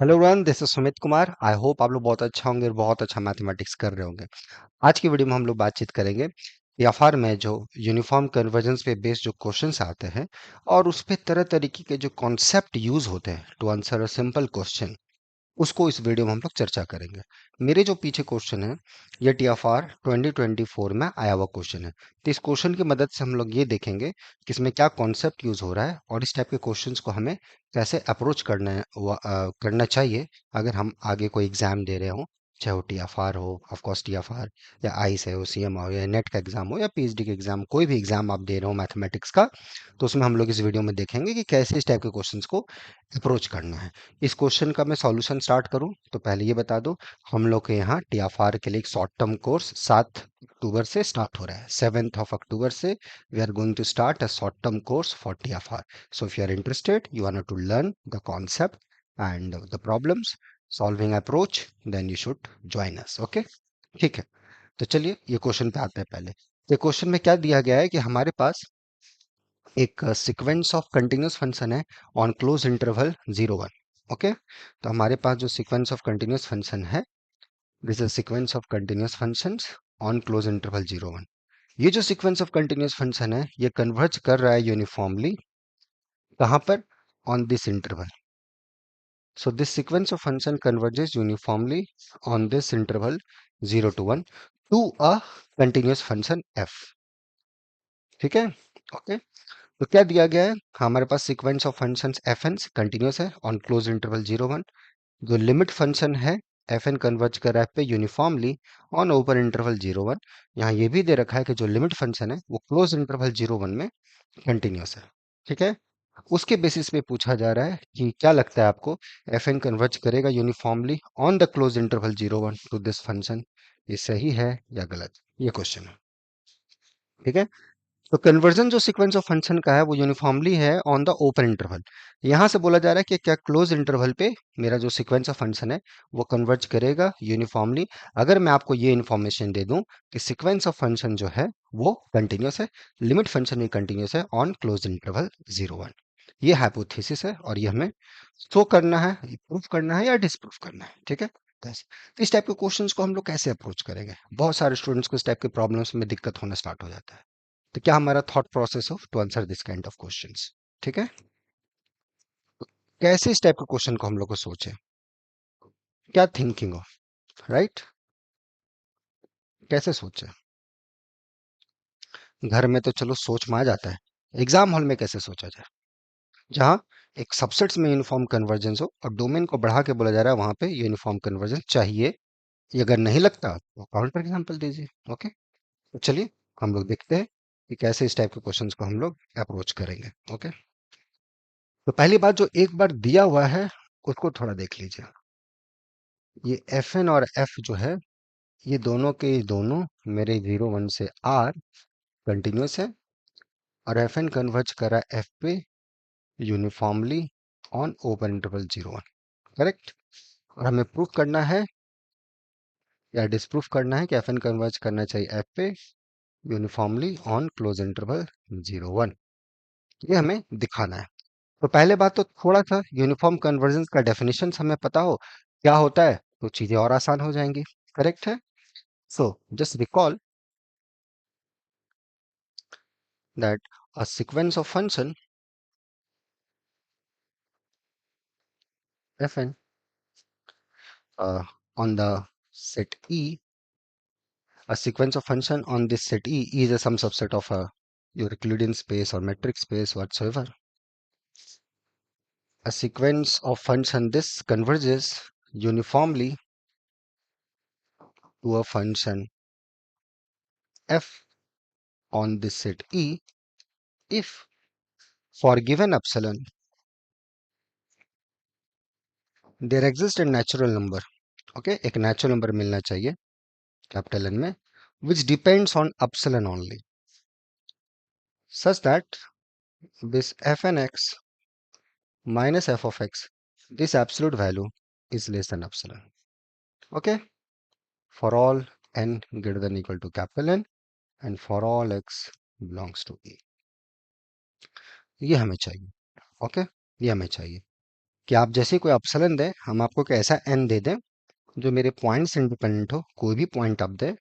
Hello everyone, this is Sumit Kumar. I hope आप लोग बहुत अच्छा होंगे और बहुत अच्छा मैथमेटिक्स कर रहे होंगे। आज की वीडियो में हम लोग बातचीत करेंगे एफआर में जो यूनिफॉर्म कन्वर्जेंस पे बेस्ड जो क्वेश्चंस आते हैं और उस पे तरह तरीके के जो कॉन्सेप्ट यूज होते हैं to answer a simple question, उसको इस वीडियो में हम लोग चर्चा करेंगे। मेरे जो पीछे क्वेश्चन है ये टीएफआर 2024 में आया हुआ क्वेश्चन है। तो इस क्वेश्चन की मदद से हम लोग ये देखेंगे कि इसमें क्या कॉन्सेप्ट यूज हो रहा है और इस टाइप के क्वेश्चंस को हमें कैसे अप्रोच करना चाहिए अगर हम आगे कोई एग्जाम दे रहे हो, चाहे वो टीएफआर हो, ऑफ कोर्स टीएफआर, या आईस है, हो सीएम हो, या नेट का एग्जाम हो, या पीएचडी का एग्जाम, कोई भी एग्जाम आप दे रहे हो मैथमेटिक्स का, तो उसमें हम लोग इस वीडियो में देखेंगे कि कैसे इस टाइप के क्वेश्चंस को अप्रोच करना है। इस क्वेश्चन का मैं सॉल्यूशन स्टार्ट करूं तो पहले ये बता दो, हम लोग के यहाँ टीएफआर के लिए एक शॉर्ट टर्म कोर्स 7 अक्टूबर से स्टार्ट हो रहा है। 7 अक्टूबर से we are going to start a short term course for TFR. So if you are interested, you want to learn the concept and the problems solving approach, then you should join us. Okay, ठीक है। तो चलिए ये question पे आते हैं। पहले ये क्वेश्चन में क्या दिया गया है कि हमारे पास एक सीक्वेंस ऑफ कंटिन्यूस फंक्शन है ऑन क्लोज इंटरवल 0 1। ओके, तो हमारे पास जो सीक्वेंस ऑफ कंटिन्यूस फंक्शन है, this is sequence of continuous functions on closed interval 0 1। ये जो सीक्वेंस ऑफ कंटिन्यूस फंक्शन है ये कन्वर्ज कर रहा है यूनिफॉर्मली, कहाँ पर? On this interval. So this sequence of function converges uniformly on this interval 0 to 1 to a continuous function f। ठीक है, ओके। तो क्या दिया गया है? हमारे पास sequence of functions f n continuous है ऑन क्लोज इंटरवल 0 1। जो लिमिट फंक्शन है एफ एन कन्वर्ज कर रहा है पे यूनिफॉर्मली ऑन ओपन इंटरवल 0 1। यहाँ ये भी दे रखा है कि जो लिमिट फंक्शन है वो क्लोज इंटरवल 0 1 में कंटिन्यूस है। ठीक है, उसके बेसिस पे पूछा जा रहा है कि क्या लगता है आपको, एफ एन कन्वर्ज करेगा uniformly on the close interval 0 1 to this function? ये सही है या गलत? ये क्वेश्चन है। ठीक है, तो कन्वर्जन जो सीक्वेंस ऑफ फंक्शन का है वो यूनिफॉर्मली है ऑन द ओपन इंटरवल। यहां से बोला जा रहा है कि क्या क्लोज इंटरवल पे मेरा जो सीक्वेंस ऑफ फंक्शन है वो कन्वर्ज करेगा यूनिफॉर्मली। अगर मैं आपको ये इन्फॉर्मेशन दे दूं कि सीक्वेंस ऑफ फंक्शन जो है वो कंटिन्यूस है, लिमिट फंक्शन भी कंटिन्यूस है ऑन क्लोज इंटरवल 0 1। ये हाइपोथेसिस है और ये हमें शो करना है, प्रूफ करना है या डिसप्रूफ करना है। ठीक है, तो इस टाइप के क्वेश्चंस को हम लोग कैसे अप्रोच करेंगे? बहुत सारे स्टूडेंट्स को इस टाइप के प्रॉब्लम्स में दिक्कत होना स्टार्ट हो जाता है। तो क्या हमारा थॉट प्रोसेस हो to answer this kind of questions? ठीक है, कैसे इस टाइप के क्वेश्चन को हम लोग को सोचे, क्या थिंकिंग हो, राइट? कैसे सोचे? घर में तो चलो सोच में आ जाता है, एग्जाम हॉल में कैसे सोचा जाए? जहाँ एक सबसेट्स में यूनिफॉर्म कन्वर्जेंस हो और डोमेन को बढ़ा के बोला जा रहा है वहां पे यूनिफॉर्म कन्वर्जेंस चाहिए। ये अगर नहीं लगता तो काउंटर एग्जांपल दीजिए। ओके, तो चलिए हम लोग देखते हैं कि कैसे इस टाइप के क्वेश्चंस को हम लोग अप्रोच करेंगे। ओके, तो पहली बात जो एक बार दिया हुआ है उसको थोड़ा देख लीजिए। ये एफ एन और एफ जो है ये दोनों के दोनों मेरे 0 1 से आर कंटिन्यूस है और एफ एन कन्वर्ज करा एफ पे uniformly on open interval 0 1। Correct, और हमें प्रूफ करना है या डिसप्रूफ करना है कि एफ एन कन्वर्ज करना चाहिए एफ पे यूनिफॉर्मली ऑन क्लोज इंटरवल 0 1। ये हमें दिखाना है। तो पहले बात तो थोड़ा सा यूनिफॉर्म कन्वर्जेंस का डेफिनेशन हमें पता हो क्या होता है तो चीजें और आसान हो जाएंगी। करेक्ट है, so just recall that a sequence of function fn on the set E, a sequence of function on this set E is a some subset of a Euclidean space or metric space whatsoever. A sequence of function this converges uniformly to a function f on this set E if for given epsilon there exists a natural number. Okay, एक natural number मिलना चाहिए capital N में which depends on epsilon only, such that this fn x minus f of x, this absolute value is less than epsilon. Okay, for all n greater than equal to capital N and for all x belongs to E, ये हमें चाहिए। Okay, ये हमें चाहिए। कि आप जैसे कोई अपसलन दें, हम आपको एक ऐसा n दे दें जो मेरे पॉइंट्स इंडिपेंडेंट हो, कोई भी पॉइंट आप दे,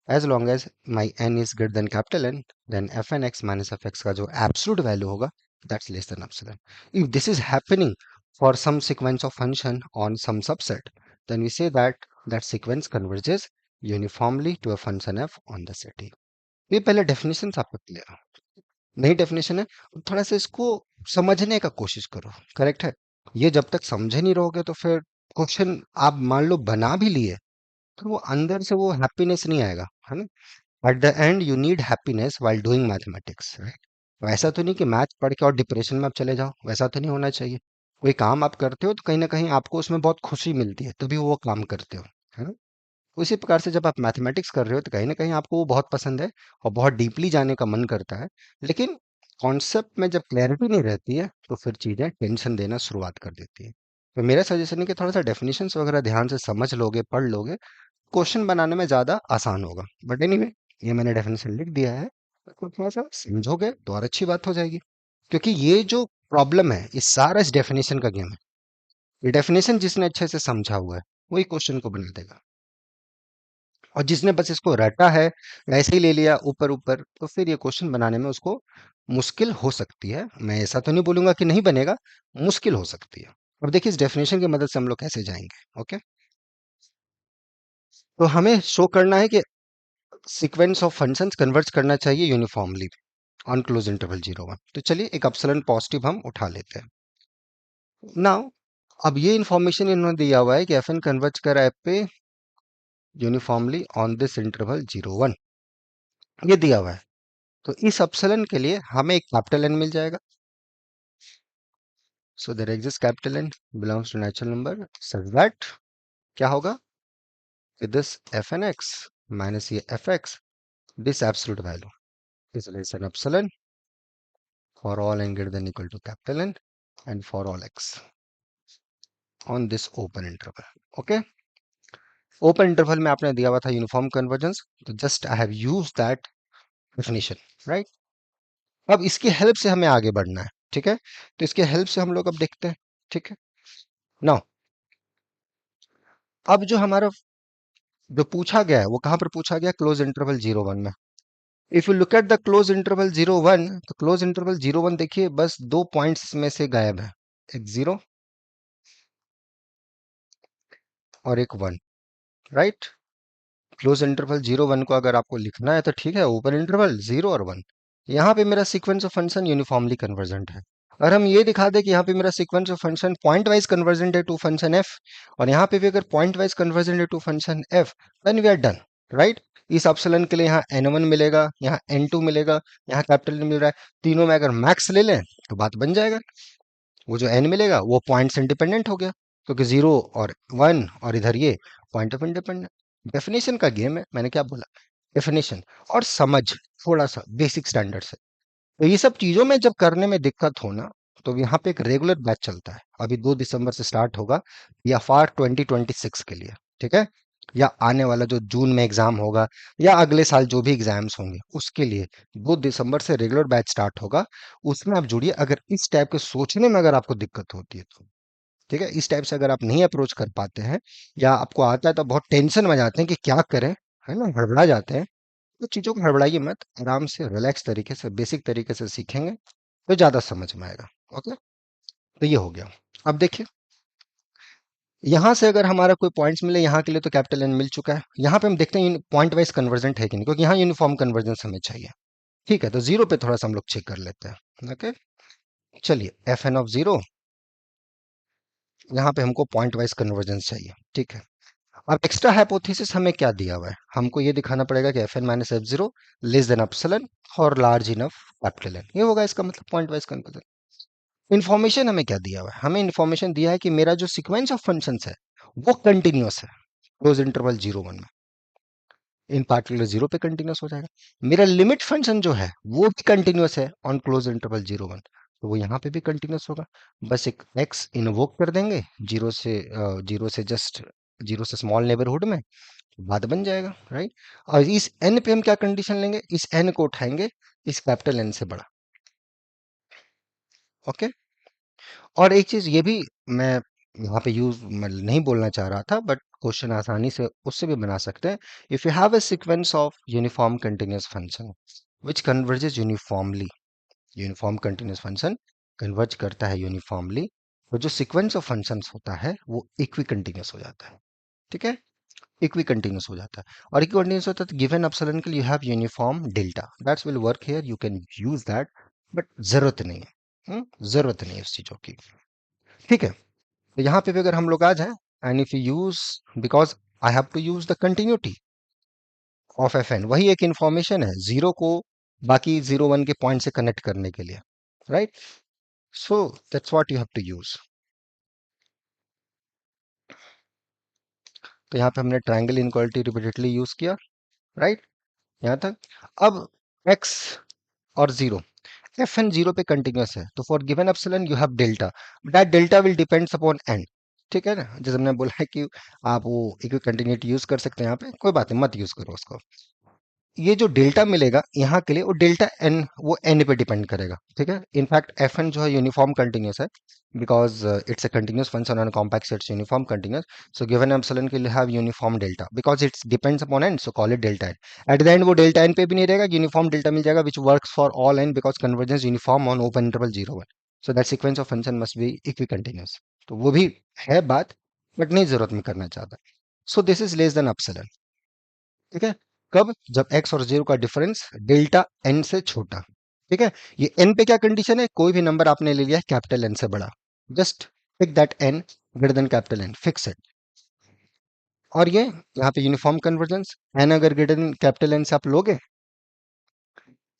as long as my n is greater than capital N, then f n x minus f x का जो एब्सोल्यूट वैल्यू होगा that's less than epsilon. If this is happening for some sequence of function on some subset, then we say that that sequence converges uniformly to a function f on the set A. ये पहले definition आपका clear, नई definition है, थोड़ा सा इसको समझने का कोशिश करो. करेक्ट है. ये जब तक समझे नहीं रहोगे तो फिर क्वेश्चन आप मान लो बना भी लिए तो वो अंदर से वो हैप्पीनेस नहीं आएगा, है ना. Eight the and you need happiness while doing mathematics, right. वैसा तो नहीं कि मैथ पढ़ के और डिप्रेशन में आप चले जाओ, वैसा तो नहीं होना चाहिए. कोई काम आप करते हो तो कहीं ना कहीं आपको उसमें बहुत खुशी मिलती है, तभी वो काम करते हो, है ना. उसी प्रकार से जब आप मैथमेटिक्स कर रहे हो तो कहीं ना कहीं आपको वो बहुत पसंद है और बहुत डीपली जाने का मन करता है. लेकिन कॉन्सेप्ट में जब क्लैरिटी नहीं रहती है तो फिर चीज़ें टेंशन देना शुरुआत कर देती है. तो मेरा सजेशन है कि थोड़ा सा डेफिनेशंस वगैरह ध्यान से समझ लोगे, पढ़ लोगे, क्वेश्चन बनाने में ज़्यादा आसान होगा. बट एनीवे, ये मैंने डेफिनेशन लिख दिया है, तो थोड़ा सा समझोगे तो और अच्छी बात हो जाएगी. क्योंकि ये जो प्रॉब्लम है ये सारा इस डेफिनेशन का गेम है. ये डेफिनेशन जिसने अच्छे से समझा हुआ है वही क्वेश्चन को बना देगा, और जिसने बस इसको रटा है, ऐसे ही ले लिया ऊपर ऊपर, तो फिर ये क्वेश्चन बनाने में उसको मुश्किल हो सकती है. मैं ऐसा तो नहीं बोलूंगा कि नहीं बनेगा, मुश्किल हो सकती है. अब देखिए इस डेफिनेशन की मदद से हम लोग कैसे जाएंगे. ओके. तो हमें शो करना है कि सीक्वेंस ऑफ फंक्शंस कन्वर्ज करना चाहिए यूनिफॉर्मली ऑन क्लोज इंटरवल 0 1. तो चलिए एक अपसलन पॉजिटिव हम उठा लेते हैं. नाउ अब ये इंफॉर्मेशन इन्होंने दिया हुआ है कि एफ एन कन्वर्ज कर एफ पे यूनिफॉर्मली ऑन दिस इंटरवल 0 1, ये दिया हुआ है. तो इस अपसलन के लिए हमें एक कैपिटल एन मिल जाएगा. So there exist capital n belongs to natural number such that क्या होगा कि this f n x minus ये f x, this absolute value is less than epsilon for all n greater than equal to capital N and for all x on this open interval. Okay. Open interval में आपने दिया हुआ था uniform convergence, तो just I have use that definition, right. अब इसकी help से हमें आगे बढ़ना है. ठीक है. तो इसके हेल्प से हम लोग अब देखते हैं. ठीक है. नाउ अब जो हमारा जो पूछा गया है वो कहां पर पूछा गया, क्लोज इंटरवल 0 1 में. If you look at the close interval 0 1, तो क्लोज इंटरवल 0 1 देखिए बस दो पॉइंट्स में से गायब है, एक 0 और एक 1, राइट. क्लोज इंटरवल 0 1 को अगर आपको लिखना है तो ठीक है, ओपन इंटरवल 0 और 1. यहाँ पे मेरा sequence of function uniformly convergent है. और हम ये दिखा दें कि यहाँ पे मेरा sequence of function point wise convergent है टू फंक्शन एफ, और यहाँ पे भी अगर पॉइंट वाइज कन्वर्जेंट है to function F, then we are done, right. इस अपसलन के लिए यहाँ n1 मिलेगा, यहाँ n2 मिलेगा, यहाँ कैपिटल मिल रहा है. तीनों में अगर मैक्स ले लें तो बात बन जाएगा. वो जो n मिलेगा वो पॉइंट से इंडिपेंडेंट हो गया, क्योंकि 0 और 1 और इधर ये पॉइंट ऑफ इंडिपेंडेंट. डेफिनेशन का गेम है, मैंने क्या बोला, डेफिनेशन और समझ, थोड़ा सा बेसिक स्टैंडर्ड से. तो ये सब चीजों में जब करने में दिक्कत हो ना, तो यहाँ पे एक रेगुलर बैच चलता है, अभी 2 दिसंबर से स्टार्ट होगा, या फार 2026 के लिए. ठीक है. या आने वाला जो जून में एग्जाम होगा, या अगले साल जो भी एग्जाम्स होंगे उसके लिए 2 दिसंबर से रेगुलर बैच स्टार्ट होगा. उसमें आप जुड़िए. अगर इस टाइप के सोचने में अगर आपको दिक्कत होती है तो ठीक है, इस टाइप से अगर आप नहीं अप्रोच कर पाते हैं, या आपको आता है तो बहुत टेंशन में जाते हैं कि क्या करें, है ना, हड़बड़ा जाते हैं, तो चीज़ों को हड़बड़ाइए मत, आराम से रिलैक्स तरीके से बेसिक तरीके से सीखेंगे तो ज़्यादा समझ में आएगा. ओके. तो ये हो गया. अब देखिए यहाँ से अगर हमारा कोई पॉइंट्स मिले, यहाँ के लिए तो कैपिटल एन मिल चुका है. यहाँ पे हम देखते हैं पॉइंट वाइज कन्वर्जेंट है कि नहीं, क्योंकि यहाँ यूनिफॉर्म कन्वर्जेंस हमें चाहिए. ठीक है. तो 0 पे थोड़ा सा हम लोग चेक कर लेते हैं. ओके. चलिए एफ एन ऑफ 0, यहाँ पे हमको पॉइंट वाइज कन्वर्जेंस चाहिए. ठीक है. अब एक्स्ट्रा हाइपोथेसिस हमें क्या दिया हुआ है, हमको ये दिखाना पड़ेगा कि F N minus F zero less than epsilon और लार्ज इनफ कैपिटल एन. ये होगा इसका मतलब पॉइंट वाइज कन्वर्जन. इन्फॉर्मेशन हमें क्या दिया हुआ है, हमें इन्फॉर्मेशन दिया है कि मेरा जो सीक्वेंस ऑफ फंक्शंस है वो कंटिन्यूअस है क्लोज इंटरवल 0 1 में. इन पार्टिकुलर 0 पे कंटिन्यूअस हो जाएगा. मेरा लिमिट फंक्शन जो है वो भी कंटिन्यूअस है ऑन क्लोज इंटरवल 0 1, तो वो यहाँ पे भी कंटिन्यूअस होगा. बस एक एक्स इन्वोक कर देंगे जीरो से जस्ट जीरो से स्मॉल नेबरहुड में, बात बन जाएगा, राइट. और इस एन पे हम क्या कंडीशन लेंगे, इस एन को उठाएंगे इस कैपिटल एन से बड़ा. ओके. और एक चीज ये भी मैं यहाँ पे यूज नहीं बोलना चाह रहा था, बट क्वेश्चन आसानी से उससे भी बना सकते हैं। If you have a sequence of uniform continuous function which converges uniformly, uniform continuous function converge करता है यूनिफॉर्मली, तो जो सीक्वेंस ऑफ फंक्शंस होता है वो इक्वी कंटिन्यूअस हो जाता है। ठीक है, इक्वी कंटिन्यूअस हो जाता है। और इक्वी कंटिन्यूअस होता है तो गिवन एप्सिलॉन के लिए you have uniform delta, that's will work here, you can use that, but जरूरत नहीं है। जरूरत नहीं है उस चीजों की। ठीक है, तो यहाँ पे भी अगर हम लोग आ जाए, and if you use, because I have to use the continuity of F N, वही एक इंफॉर्मेशन है जीरो को बाकी जीरो वन के पॉइंट से कनेक्ट करने के लिए, right? So that's what you have to use. तो यहाँ पे हमने ट्रायंगल इनक्वालिटी रिपीटेडली यूज किया, राइट? यहाँ तक। अब x और जीरो, एफ एन जीरो पे कंटिन्यूअस है, तो for given epsilon you have delta, that delta will depends upon N. ठीक है ना, जैसे हमने बोला है कि आप वो इक्वी कंटिन्यूटी यूज कर सकते हैं, यहाँ पे कोई बात नहीं, मत यूज करो उसको। ये जो डेल्टा मिलेगा यहाँ के लिए, वो डेल्टा एन, वो एन पे डिपेंड करेगा। ठीक है, इनफैक्ट एफ एन जो है यूनिफॉर्म कंटिन्यूअस है, because it's a continuous function on compact sets, uniform continuous. So given epsilon के लिए have uniform delta, because it's depends upon n, so call it delta n. At the end वो delta n पे भी नहीं रहेगा, uniform delta मिल जाएगा, which works for all n, because convergence uniform on open interval 0 1। So that sequence of function must be equi continuous. तो वो भी है बात, बट नहीं जरूरत में करना चाहता। So this is less than epsilon. ठीक है, कब? जब x और 0 का डिफरेंस डेल्टा n से छोटा। ठीक है, ये n पे क्या कंडीशन है? कोई भी नंबर आपने ले लिया है कैपिटल N से बड़ा, just pick that n greater than capital N, fix it. और ये यहाँ पे यूनिफॉर्म कन्वर्जेंस, n अगर ग्रेटर देन कैपिटल N से आप लोगे,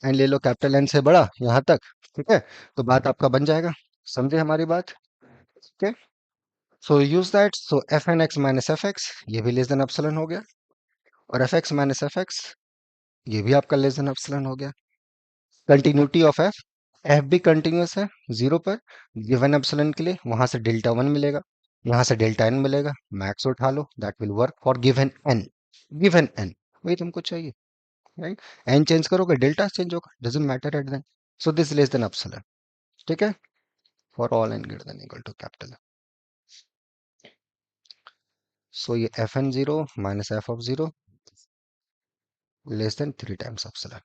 n ले लो कैपिटल N से बड़ा यहाँ तक, ठीक है, तो बात आपका बन जाएगा। समझे हमारी बात? ठीक है, so use that, so f n x minus f x, ये भी लेस देन एप्सिलॉन हो गया, और f x minus f x, ये भी आपका लेस देन एप्सिलॉन हो गया। कंटिन्यूटी ऑफ एफ, एफ भी कंटिन्यूअस है जीरो पर, गिवन एप्सिलॉन के लिए वहां से डेल्टा वन मिलेगा, यहाँ से डेल्टा एन मिलेगा, मैक्स उठा लो, that will work for given n. Given n वही तुमको चाहिए, राइट? एन चेंज करोगे डेल्टा चेंज होगा, doesn't matter at then. So this less than epsilon. ठीक है, for all n greater than equal to capital. So ये f N zero minus f of zero less than three times epsilon.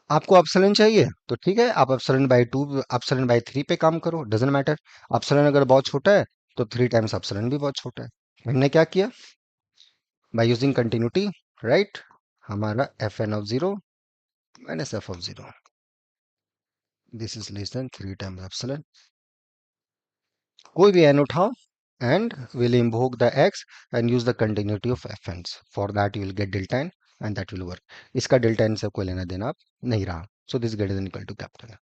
आपको epsilon चाहिए तो ठीक है, आप epsilon by two, epsilon by three पे काम करो, डजेंट मैटर। अपसलन अगर बहुत छोटा है तो थ्री टाइम्स अपसलन भी बहुत छोटा है। हमने क्या किया? By using continuity, right? हमारा f n of zero minus f of zero, this is less than three times epsilon. कोई भी एन उठाओ and will invoke the x and use the continuity of fn's. For that you will get delta n and that will work. इसका delta n से कोई लेना देना आप नहीं रहा, so this is greater than equal to capital N.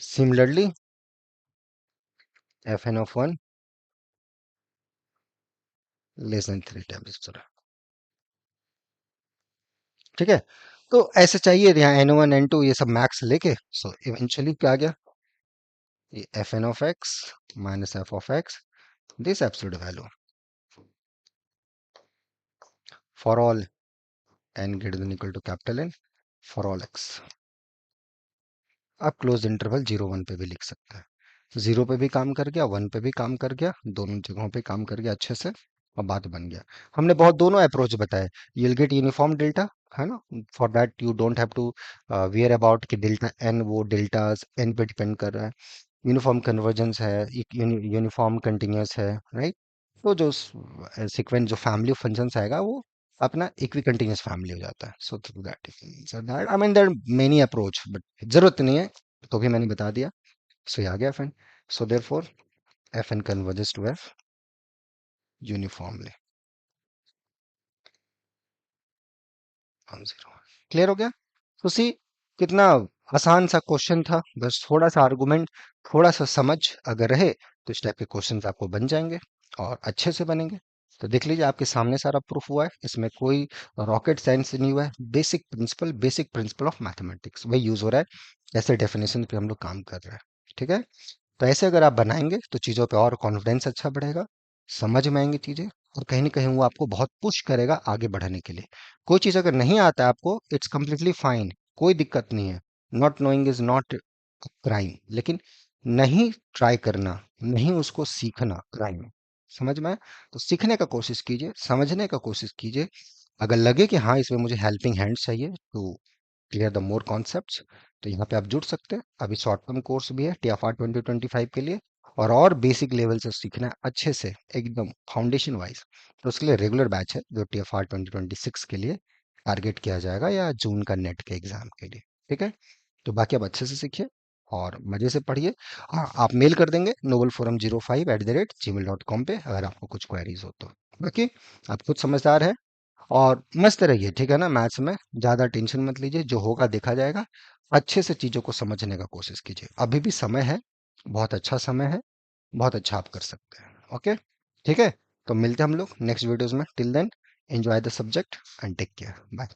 Similarly fn of 1 less than 3 times epsilon. ठीक है, तो ऐसे चाहिए यहाँ n1 n2 ये सब मैक्स लेके, सो इवेंचुअली क्या आ गया? ये fn of x minus f of x, this absolute value for all n greater than equal to capital N for all x। आप क्लोज इंटरवल 0 1 पे भी लिख सकते हैं, जीरो पे भी काम कर गया, वन पे भी काम कर गया, दोनों जगहों पे काम कर गया अच्छे से, और बात बन गया। हमने बहुत दोनों अप्रोच बताए, you will get uniform delta, है ना? For that you don't have to worry about कि डेल्टा एन वो डेल्टा एन पे डिपेंड कर रहा है। यूनिफॉर्म कन्वर्जेंस है, यूनिफॉर्म कंटिन्यूअस है, राइट? तो जो सीक्वेंस, जो फैमिली ऑफ फंक्शंस आएगा वो अपना इक्वी कंटिन्यूअस फैमिली हो जाता है। So through that, so that I mean there many approach, but जरूरत नहीं है, तो भी मैंने बता दिया। सो ये आ गया f n. So therefore f n converges to f uniformly on zero. Clear हो गया? तो सी, कितना आसान सा क्वेश्चन था, बस थोड़ा सा आर्गुमेंट, थोड़ा सा समझ अगर रहे तो इस टाइप के क्वेश्चंस आपको बन जाएंगे और अच्छे से बनेंगे। तो देख लीजिए आपके सामने सारा प्रूफ हुआ है, इसमें कोई रॉकेट साइंस नहीं हुआ है, बेसिक प्रिंसिपल ऑफ मैथमेटिक्स वही यूज हो रहा है, ऐसे डेफिनेशन पे हम लोग काम कर रहे हैं। ठीक है, तो ऐसे अगर आप बनाएंगे तो चीज़ों पे और कॉन्फिडेंस अच्छा बढ़ेगा, समझ में आएंगी चीज़ें, और कहीं ना कहीं वो आपको बहुत पुश करेगा आगे बढ़ने के लिए। कोई चीज़ अगर नहीं आता है आपको, इट्स कम्प्लीटली फाइन, कोई दिक्कत नहीं है, not knowing is not crime, लेकिन नहीं ट्राई करना, नहीं उसको सीखना क्राइम है। समझ में आया? तो सीखने का कोशिश कीजिए, समझने का कोशिश कीजिए। अगर लगे कि हाँ इसमें मुझे हेल्पिंग हैंड्स चाहिए to clear the more concepts, तो यहाँ पे आप जुड़ सकते हैं। अभी शॉर्ट टर्म कोर्स भी है टीएफआर 2025 के लिए, और बेसिक लेवल से सीखना है अच्छे से एकदम फाउंडेशन वाइज, तो उसके लिए रेगुलर बैच है जो टीएफआर 2026 के लिए टारगेट किया जाएगा, या जून का नेट के एग्जाम के लिए। ठीक है, तो बाकी आप अच्छे से सीखिए और मजे से पढ़िए। हाँ, आप मेल कर देंगे novelforum05@gmail.com पे अगर आपको कुछ क्वेरीज हो तो। बाकी आप खुद समझदार है और मस्त रहिए, ठीक है ना? मैथ्स में ज़्यादा टेंशन मत लीजिए, जो होगा देखा जाएगा। अच्छे से चीज़ों को समझने का कोशिश कीजिए, अभी भी समय है, बहुत अच्छा समय है, बहुत अच्छा आप कर सकते हैं। ओके, ठीक है, तो मिलते हैं हम लोग नेक्स्ट वीडियोस में। Till then enjoy the subject and take care, bye.